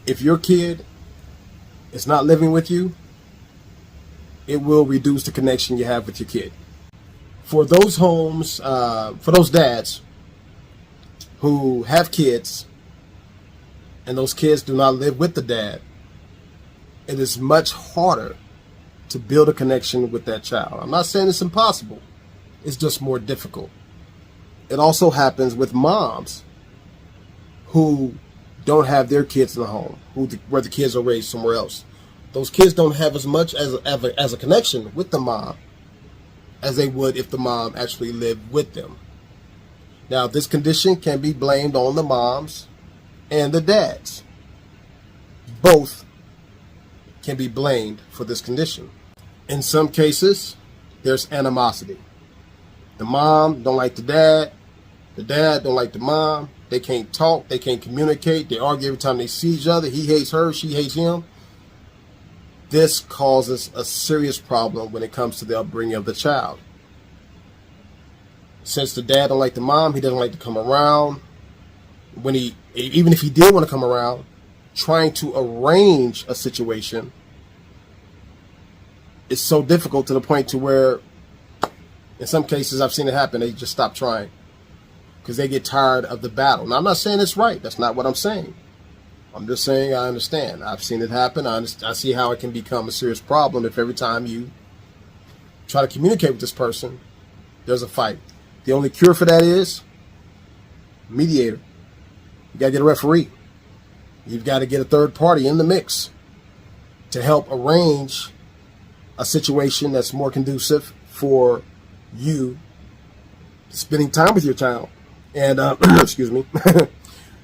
If your kid is not living with you, it will reduce the connection you have with your kid. For those homes, for those dads who have kids and those kids do not live with the dad, it is much harder to build a connection with that child. I'm not saying it's impossible. It's just more difficult. It also happens with moms who don't have their kids in the home, where the kids are raised somewhere else. Those kids don't have as much as a connection with the mom as they would if the mom actually lived with them. Now, this condition can be blamed on the moms and the dads. Both can be blamed for this condition. In some cases, there's animosity. The mom don't like the dad don't like the mom. They can't talk, they can't communicate, they argue every time they see each other. He hates her, she hates him. This causes a serious problem when it comes to the upbringing of the child. Since the dad don't like the mom, he doesn't like to come around. Even if he did want to come around, trying to arrange a situation is so difficult to the point to where, in some cases, I've seen it happen, they just stop trying because they get tired of the battle. Now, I'm not saying it's right. That's not what I'm saying. I'm just saying I understand. I've seen it happen. I see how it can become a serious problem if every time you try to communicate with this person, there's a fight. The only cure for that is mediator. You got to get a referee. You've got to get a third party in the mix to help arrange a situation that's more conducive for you spending time with your child and excuse me,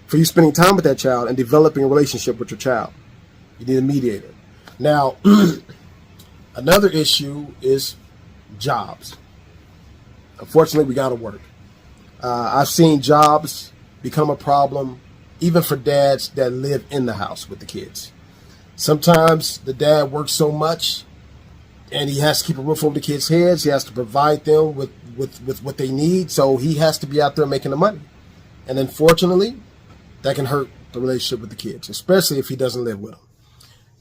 for you spending time with that child and developing a relationship with your child. You need a mediator. Now, another issue is jobs. Unfortunately, we got to work. I've seen jobs become a problem even for dads that live in the house with the kids. Sometimes the dad works so much and he has to keep a roof over the kids' heads. He has to provide them with what they need. So he has to be out there making the money. And unfortunately, that can hurt the relationship with the kids, especially if he doesn't live with them.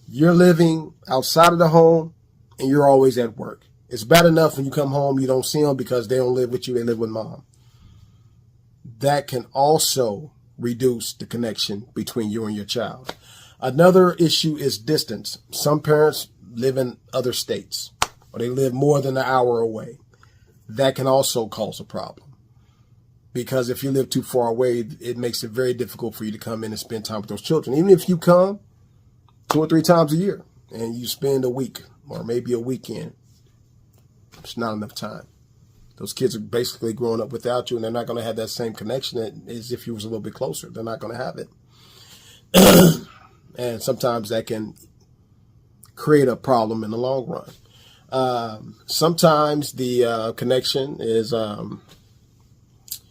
You're living outside of the home and you're always at work. It's bad enough when you come home, you don't see them because they don't live with you, they live with mom. That can also reduce the connection between you and your child. Another issue is distance. Some parents live in other states or they live more than an hour away. That can also cause a problem because if you live too far away, it makes it very difficult for you to come in and spend time with those children. Even if you come 2 or 3 times a year and you spend a week or maybe a weekend, it's not enough time. Those kids are basically growing up without you and they're not going to have that same connection as if you was a little bit closer. They're not going to have it. And sometimes that can create a problem in the long run. Sometimes the connection is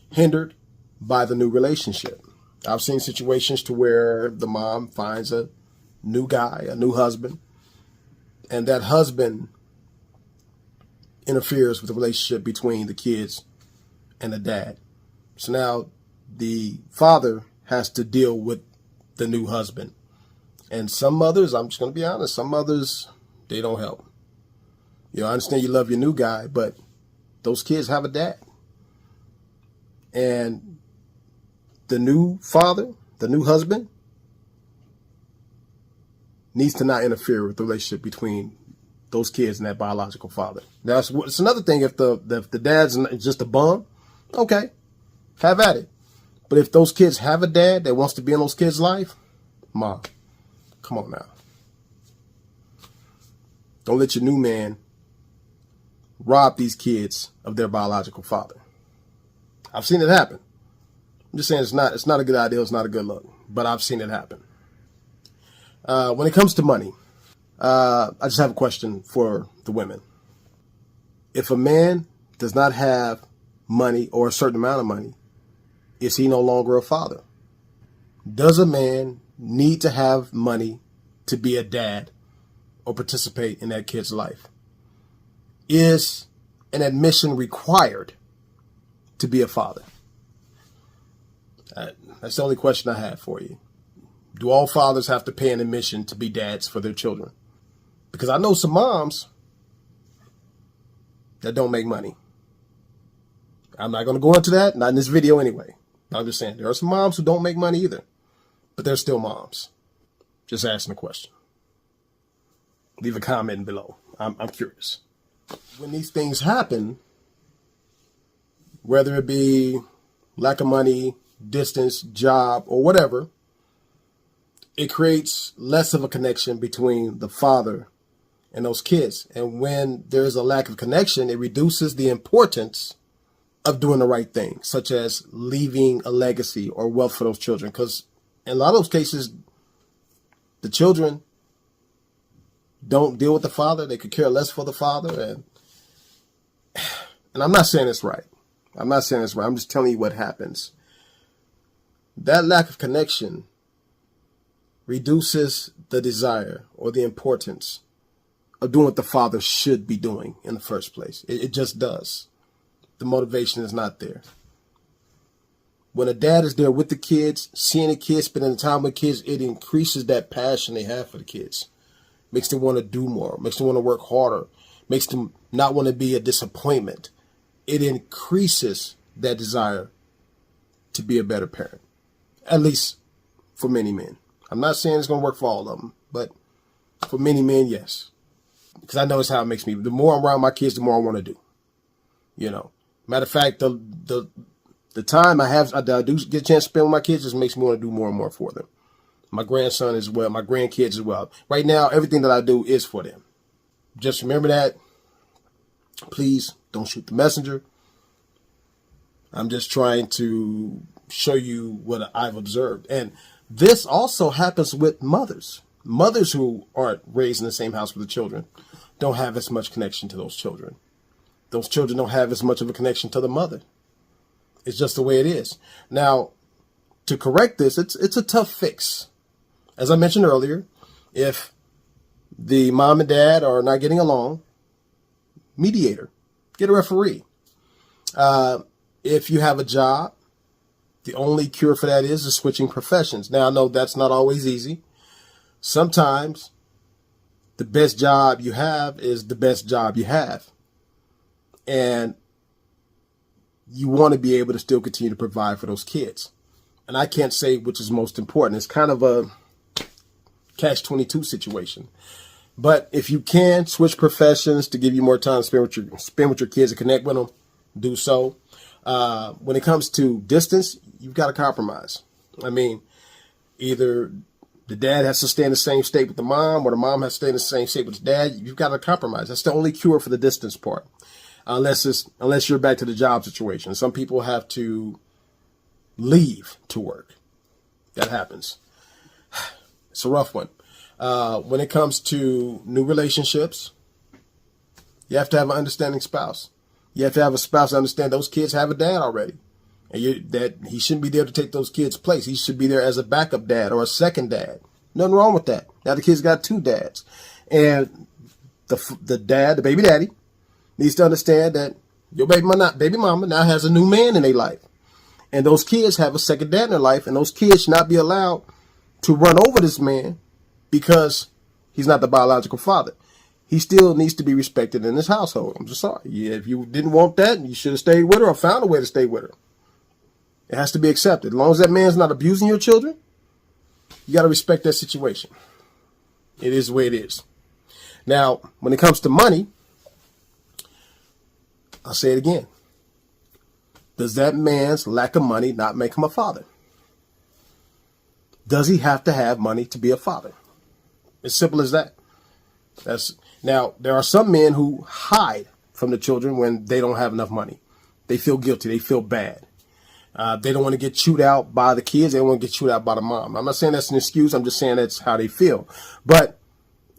hindered by the new relationship. I've seen situations to where the mom finds a new guy, a new husband, and that husband interferes with the relationship between the kids and the dad. So now the father has to deal with the new husband. And some mothers, I'm just going to be honest, some mothers, they don't help. You know, I understand you love your new guy, but those kids have a dad. And the new father, the new husband, needs to not interfere with the relationship between those kids and that biological father. Now, it's another thing if the dad's just a bum, okay, have at it. But if those kids have a dad that wants to be in those kids' life, mom, come on now. Don't let your new man rob these kids of their biological father. I've seen it happen. I'm just saying it's not a good idea. It's not a good look, but I've seen it happen. When it comes to money, I just have a question for the women. If a man does not have money or a certain amount of money, is he no longer a father? Does a man need to have money to be a dad or participate in that kid's life? Is an admission required to be a father? That's the only question I have for you. Do all fathers have to pay an admission to be dads for their children? Because I know some moms that don't make money. I'm not going to go into that, not in this video anyway. I'm just saying there are some moms who don't make money either, but they're still moms. Just asking a question. Leave a comment below. I'm curious. When these things happen, whether it be lack of money, distance, job, or whatever, it creates less of a connection between the father and those kids. And when there's a lack of connection, it reduces the importance of doing the right thing, such as leaving a legacy or wealth for those children. Because in a lot of those cases, the children don't deal with the father. They could care less for the father. And I'm not saying it's right. I'm not saying it's right. I'm just telling you what happens. That lack of connection reduces the desire or the importance of doing what the father should be doing in the first place. It just does. The motivation is not there. When a dad is there with the kids, seeing the kids, spending time with kids, it increases that passion they have for the kids. Makes them want to do more, makes them want to work harder, makes them not want to be a disappointment. It increases that desire to be a better parent, at least for many men. I'm not saying it's going to work for all of them, but for many men, yes. Because I know it's how it makes me. The more I'm around my kids, the more I want to do. You know, matter of fact, the time I do get a chance to spend with my kids just makes me want to do more and more for them. My grandson as well, my grandkids as well. Right now, everything that I do is for them. Just remember that. Please don't shoot the messenger. I'm just trying to show you what I've observed. And this also happens with mothers. Mothers who aren't raised in the same house with the children don't have as much connection to those children. Those children don't have as much of a connection to the mother. It's just the way it is. Now, to correct this, it's a tough fix. As I mentioned earlier, if the mom and dad are not getting along, mediator, get a referee. If you have a job, the only cure for that is switching professions. Now, I know that's not always easy. Sometimes the best job you have is the best job you have. And you want to be able to still continue to provide for those kids. And I can't say which is most important. It's kind of a catch-22 situation. But if you can switch professions to give you more time to spend with your kids and connect with them, do so. When it comes to distance, you've got to compromise. I mean, either the dad has to stay in the same state with the mom, or the mom has to stay in the same state with the dad. You've got to compromise. That's the only cure for the distance part. Unless you're back to the job situation. Some people have to leave to work. That happens. It's a rough one. When it comes to new relationships, you have to have an understanding spouse. You have to have a spouse that understand those kids have a dad already. And that he shouldn't be there to take those kids' place. He should be there as a backup dad or a second dad. Nothing wrong with that. Now the kids got two dads. And the dad, the baby daddy, needs to understand that your baby mama now has a new man in their life. And those kids have a second dad in their life. And those kids should not be allowed to run over this man because he's not the biological father. He still needs to be respected in his household. I'm just sorry. Yeah, if you didn't want that, you should have stayed with her or found a way to stay with her. It has to be accepted. As long as that man's not abusing your children, you got to respect that situation. It is the way it is. Now, when it comes to money, I'll say it again. Does that man's lack of money not make him a father? Does he have to have money to be a father? As simple as that. Now, there are some men who hide from the children when they don't have enough money. They feel guilty. They feel bad. They don't want to get chewed out by the kids. They don't want to get chewed out by the mom. I'm not saying that's an excuse. I'm just saying that's how they feel. But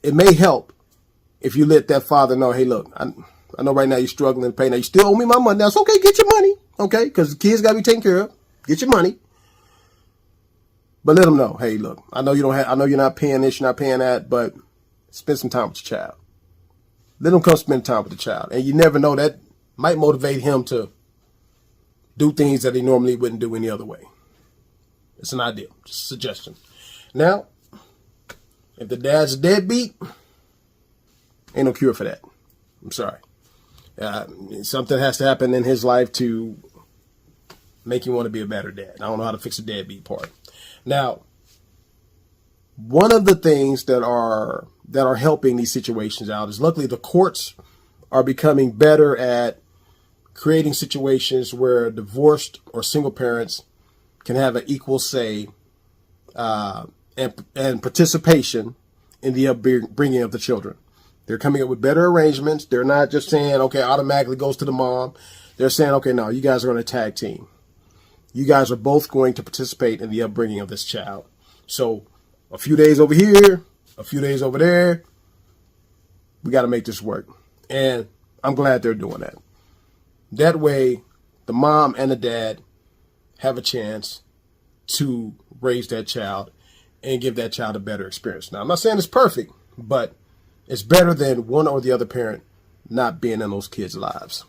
it may help if you let that father know, hey, look, I know right now you're struggling to pay. Now, you still owe me my money. Now, it's okay. Get your money. Okay? Because the kids got to be taken care of. Get your money. But let them know, hey, look, I know you're not paying this, you're not paying that, but spend some time with your child. Let them come spend time with the child. And you never know, that might motivate him to do things that he normally wouldn't do any other way. It's an idea, just a suggestion. Now, if the dad's a deadbeat, ain't no cure for that. I'm sorry. Something has to happen in his life to make you want to be a better dad. I don't know how to fix the deadbeat part. Now, one of the things that are helping these situations out is luckily the courts are becoming better at creating situations where divorced or single parents can have an equal say and participation in the upbringing of the children. They're coming up with better arrangements. They're not just saying, okay, automatically goes to the mom. They're saying, okay, no, you guys are going to tag team. You guys are both going to participate in the upbringing of this child. So a few days over here, a few days over there, we got to make this work. And I'm glad they're doing that. That way, the mom and the dad have a chance to raise that child and give that child a better experience. Now, I'm not saying it's perfect, but it's better than one or the other parent not being in those kids' lives.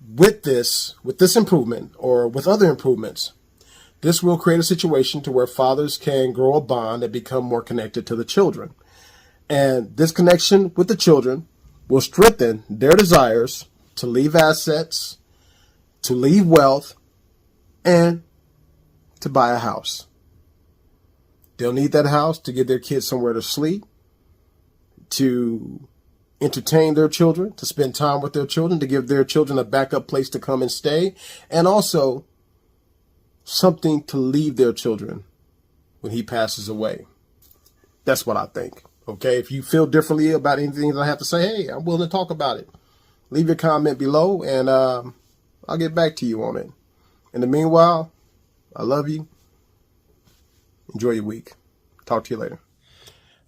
With this improvement or with other improvements, this will create a situation to where fathers can grow a bond and become more connected to the children. And this connection with the children will strengthen their desires to leave assets, to leave wealth, and to buy a house. They'll need that house to get their kids somewhere to sleep, to entertain their children, to spend time with their children, to give their children a backup place to come and stay, and also something to leave their children when he passes away. That's what I think. Okay, if you feel differently about anything that I have to say, hey, I'm willing to talk about it. Leave your comment below, and I'll get back to you on it. In the meanwhile, I love you. Enjoy your week. Talk to you later.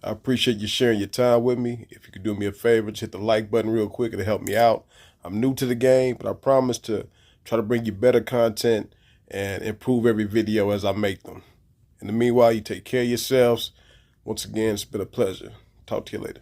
I appreciate you sharing your time with me. If you could do me a favor, just hit the like button real quick. It'll help me out. I'm new to the game, but I promise to try to bring you better content and improve every video as I make them. In the meanwhile, you take care of yourselves. Once again, it's been a pleasure. Talk to you later.